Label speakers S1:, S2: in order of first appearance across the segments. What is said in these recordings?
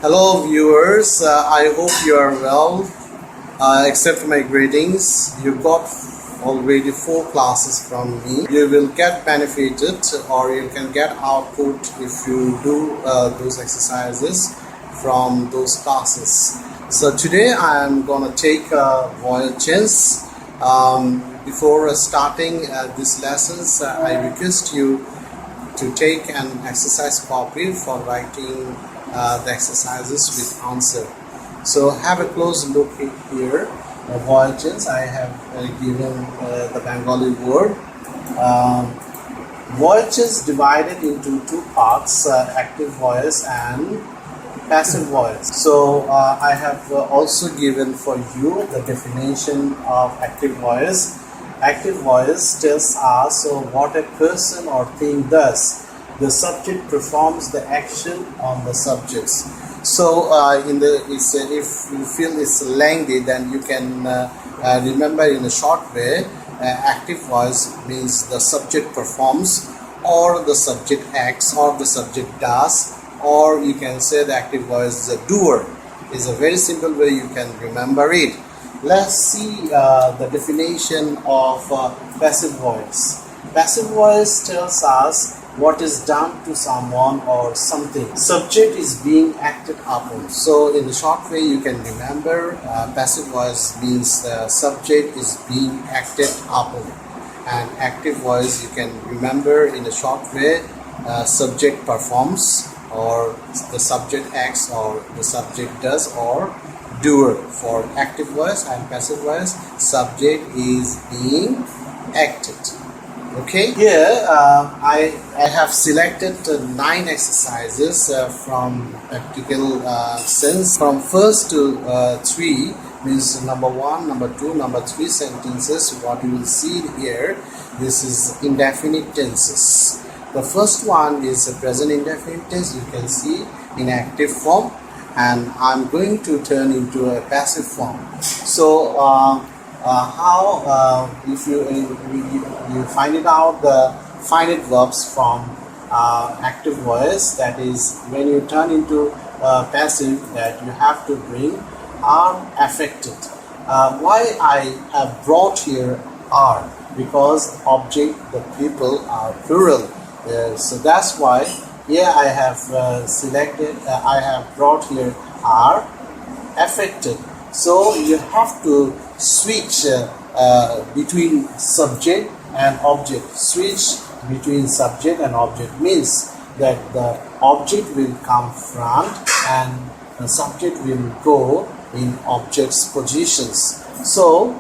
S1: Hello viewers, I hope you are well. Accept my greetings. You got already 4 classes from me. You will get benefited or you can get output if you do those exercises from those classes. So today I am gonna take voyage. Before starting these lessons, I request you to take an exercise copy for writing the exercises with answer. So have a close look here. Voyages, I have given the Bengali word. Voyages divided into 2 parts, active voice and passive voice. So I have also given for you the definition of active voice. Active voice tells us what a person or thing does. The subject performs the action on the subjects. So if you feel it's lengthy, then you can remember in a short way. Active voice means the subject performs, or the subject acts, or the subject does, or you can say the active voice is a doer. It's a very simple way you can remember it. Let's see the definition of passive voice. Passive voice tells us what is done to someone or something. Subject is being acted upon. So in the short way you can remember passive voice means the subject is being acted upon. And active voice you can remember in a short way subject performs, or the subject acts, or the subject does, or doer. For active voice and passive voice, subject is being acted. Okay, here I have selected 9 exercises from practical sense. From 1st to 3 means number 1, number 2, number 3 sentences. What you will see here, this is indefinite tenses. The first one is a present indefinite tense. You can see in active form, and I'm going to turn into a passive form. So if you find it out the finite verbs from active voice, that is when you turn into passive, that you have to bring are affected. Why I have brought here are? Because object, the people are plural. So that's why here I have selected, I have brought here are affected. So you have to switch between subject and object. Switch between subject and object means that the object will come front and the subject will go in object's positions. So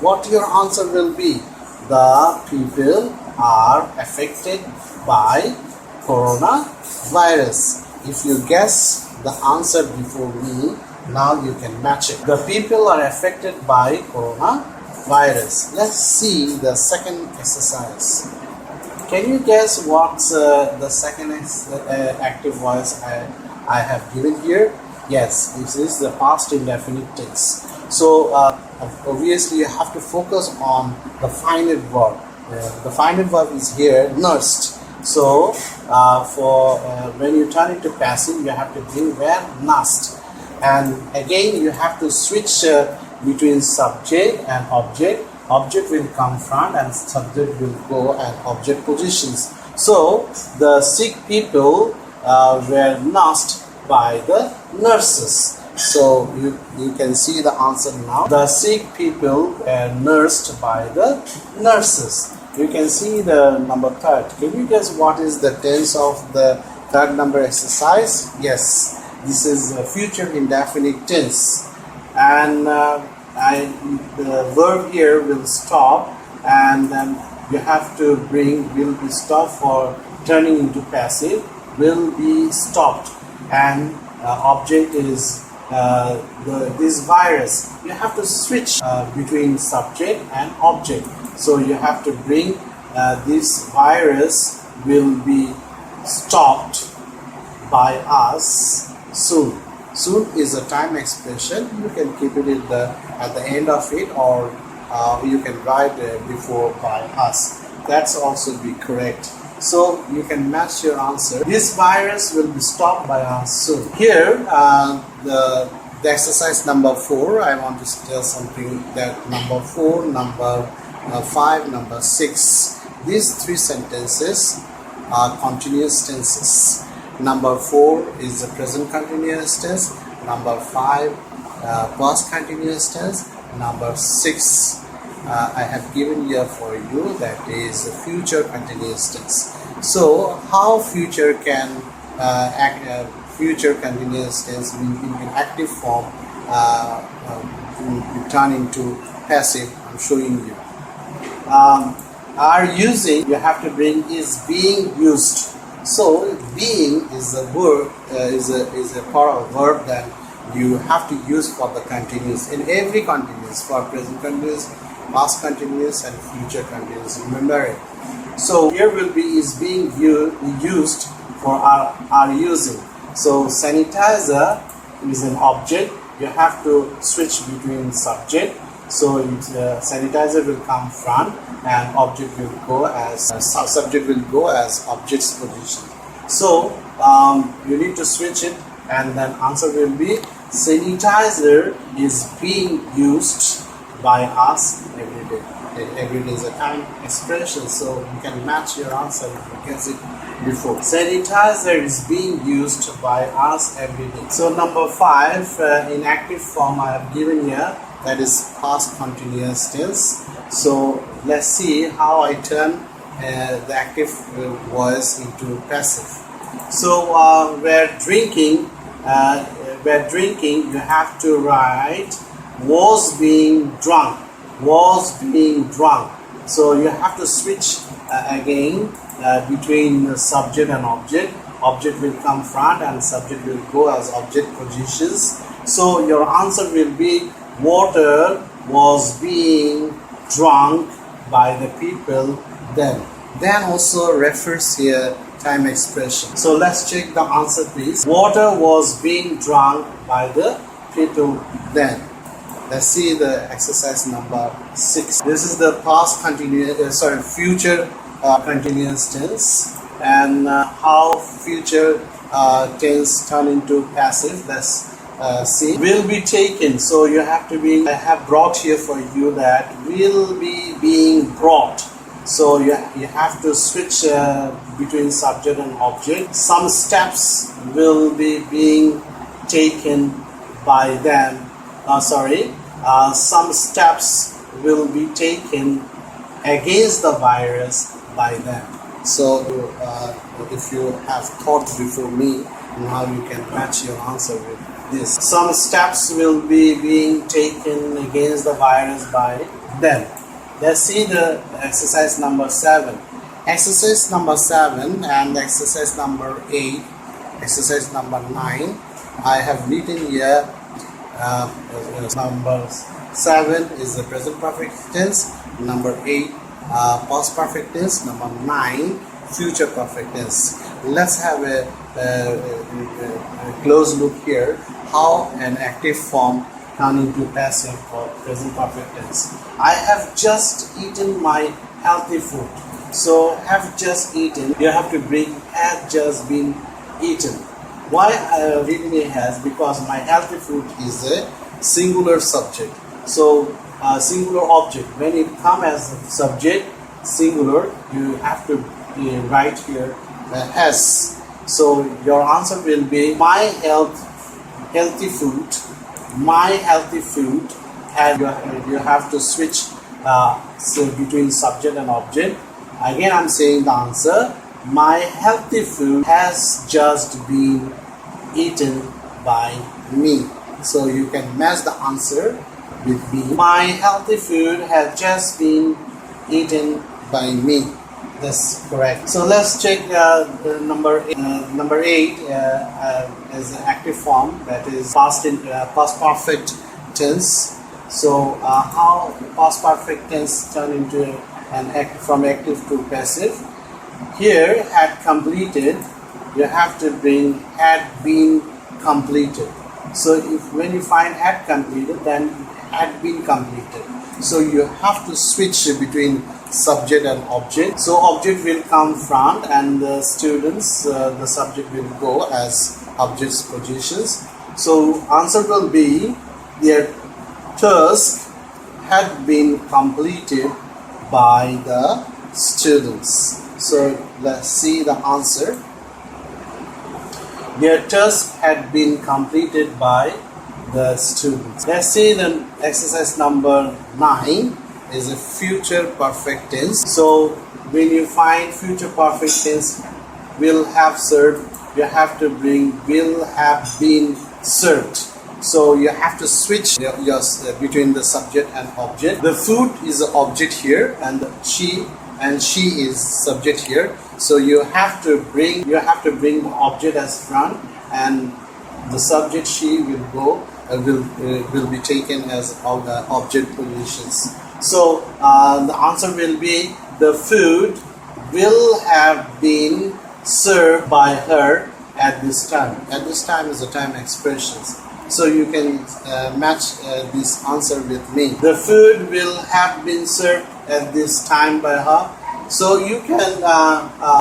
S1: what your answer will be? The people are affected by coronavirus. If you guess the answer before me, now you can match it. The people are affected by coronavirus. Let's see the second exercise. Can you guess what's the second active voice I have given here? Yes, this is the past indefinite tense. So obviously you have to focus on the finite verb. The finite verb is here, nursed. So when you turn into passive, you have to bring where? Nursed. And again you have to switch between subject and object. Object will come front and subject will go at object positions. So the sick people were nursed by the nurses. So you can see the answer now. The sick people were nursed by the nurses. You can see the number 3rd. Can you guess what is the tense of the 3rd number exercise? Yes, this is a future indefinite tense, and the verb here will stop, and then you have to bring will be stopped for turning into passive, will be stopped, and object is this virus. You have to switch between subject and object. So you have to bring this virus will be stopped by us soon. Soon is a time expression. You can keep it at the end of it, or you can write before by us. That's also be correct. So you can match your answer. This virus will be stopped by us soon. Here, the exercise number 4, I want to tell something that number 4, number 5, number 6. These 3 sentences are continuous tenses. Number 4 is the present continuous tense. Number 5, past continuous tense. Number 6, I have given here for you, that is future continuous tense. So how future can future continuous tense in active form turn into passive? I'm showing you. Are using, you have to bring is being used. So being is a word, is a part of a verb that you have to use for the continuous, in every continuous, for present continuous, past continuous and future continuous. Remember it. So here will be is being used for are using. So sanitizer is an object. You have to switch between subject. So sanitizer will come front and object will go as subject will go as object's position. So you need to switch it, and then answer will be sanitizer is being used by us every day. Every day is a time expression, so you can match your answer if you guess it before. Sanitizer is being used by us every day. So number 5, in active form I have given here, that is past continuous tense. So let's see how I turn the active voice into passive. So we're drinking, you have to write was being drunk. Was being drunk. So you have to switch again between subject and object. Object will come front and subject will go as object positions. So your answer will be water was being drunk by the people then. Then also refers here time expression. So let's check the answer please. Water was being drunk by the people then. Let's see the exercise number 6. This is the past continuous, future continuous tense, and how future tense turn into passive. Let's see. Will be taken. So you have to be. I have brought here for you that will be being brought. So you have to switch between subject and object. Some steps will be being taken by them. Some steps will be taken against the virus by them. So if you have thought before me, now you can match your answer with this. Some steps will be being taken against the virus by them. Let's see the exercise number 7. Exercise number 7 and exercise number 8, exercise number 9. I have written here. Number 7 is the present perfect tense. Number 8, past perfect tense. Number 9, future perfect tense. Let's have a close look here. How an active form turn into passive for present perfect tense. I have just eaten my healthy food. So have just eaten. You have to bring has just been eaten. Why I have written it has? Because my healthy food is a singular subject. So singular object. When it comes as a subject, singular, you have to write here has. So your answer will be my healthy food. My healthy food. And you have to switch between subject and object. Again, I'm saying the answer. My healthy food has just been eaten by me. So you can match the answer with B. My healthy food has just been eaten by me. That's correct. So let's check number 8 as an active form, that is past perfect tense. So how past perfect tense turn into an act from active to passive? Here, had completed, you have to bring had been completed. So when you find had completed, then had been completed. So you have to switch between subject and object. So object will come front and the students, the subject will go as object's positions. So answer will be their task had been completed by the students. So let's see the answer. Their task had been completed by the students. Let's see the exercise number 9 is a future perfect tense. So when you find future perfect tense, will have served, you have to bring will have been served. So you have to switch between the subject and object. The food is the object here, and she is subject here. So you have to bring the object as front, and the subject she will go will be taken as object positions. So the answer will be the food will have been served by her at this time. At this time is the time expressions. So you can match this answer with me. The food will have been served at this time by her. So you can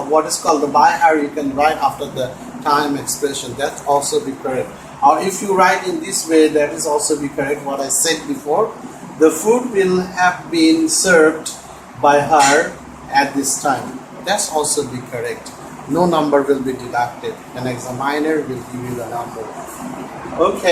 S1: what is called the by her, you can write after the time expression. That also be correct. Or if you write in this way, that is also be correct. What I said before, the food will have been served by her at this time. That's also be correct. No number will be deducted. An examiner will give you the number. Okay.